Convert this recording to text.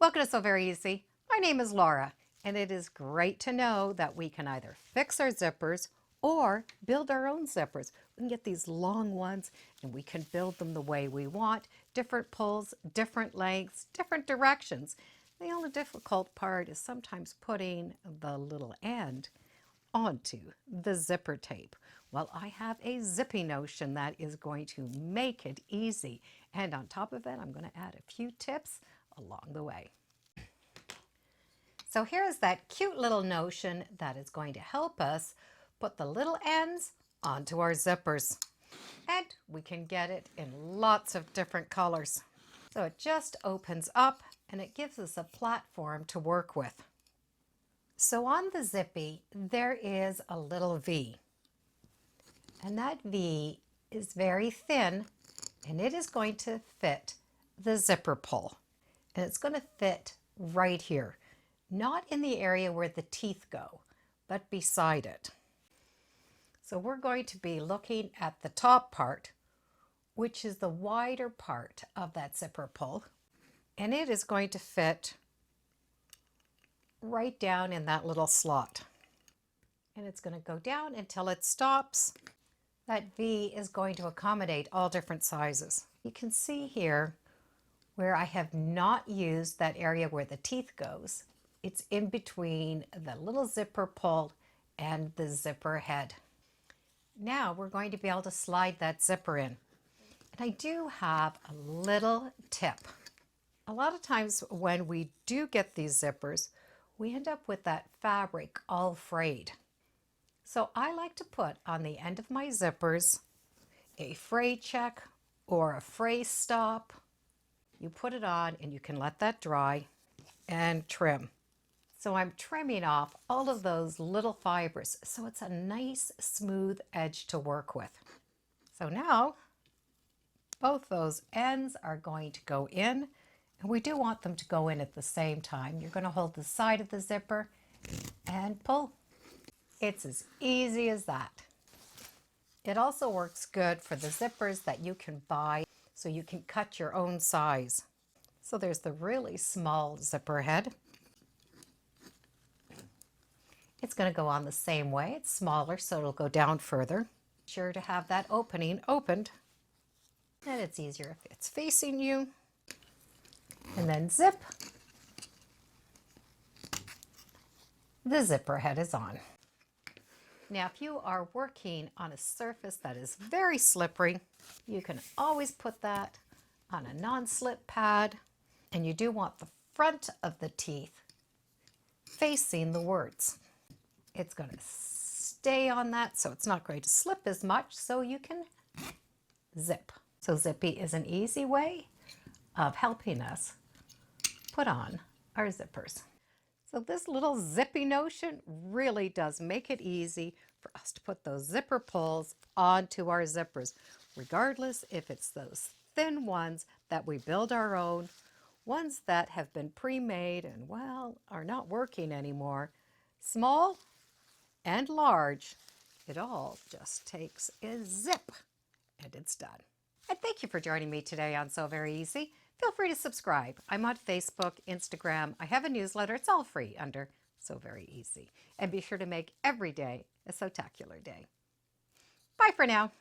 Welcome to So Very Easy. My name is Laura, and it is great to know that we can either fix our zippers or build our own zippers. We can get these long ones and we can build them the way we want. Different pulls, different lengths, different directions. The only difficult part is sometimes putting the little end onto the zipper tape. Well, I have a zippy notion that is going to make it easy. And on top of it, I'm going to add a few tips along the way. So here's that cute little notion that is going to help us put the little ends onto our zippers. And we can get it in lots of different colors. So it just opens up and it gives us a platform to work with. So on the zippy, there is a little V. And that V is very thin and it is going to fit the zipper pull. And it's going to fit right here, not in the area where the teeth go, but beside it. So we're going to be looking at the top part, which is the wider part of that zipper pull. And it is going to fit right down in that little slot. And it's going to go down until it stops. That V is going to accommodate all different sizes. You can see here where I have not used that area where the teeth goes. It's in between the little zipper pull and the zipper head. Now we're going to be able to slide that zipper in. And I do have a little tip. A lot of times when we do get these zippers, we end up with that fabric all frayed. So I like to put on the end of my zippers a fray check or a fray stop. You put it on and you can let that dry and trim. So I'm trimming off all of those little fibers so it's a nice smooth edge to work with. So now both those ends are going to go in, and we do want them to go in at the same time. You're going to hold the side of the zipper and pull. It's as easy as that. It also works good for the zippers that you can buy so you can cut your own size. So there's the really small zipper head. It's going to go on the same way. It's smaller, so it'll go down further. Sure to have that opening opened. And it's easier if it's facing you. And then zip. The zipper head is on. Now, if you are working on a surface that is very slippery, you can always put that on a non-slip pad. And you do want the front of the teeth facing the words. It's going to stay on that, so it's not going to slip as much, so you can zip. So zippy is an easy way of helping us put on our zippers. So this little zippy notion really does make it easy for us to put those zipper pulls onto our zippers, regardless if it's those thin ones that we build our own, ones that have been pre-made and, well, are not working anymore. Small and large, it all just takes a zip and it's done. And thank you for joining me today on So Very Easy. Feel free to subscribe. I'm on Facebook, Instagram. I have a newsletter. It's all free under So Very Easy. And be sure to make every day a so-tacular day. Bye for now.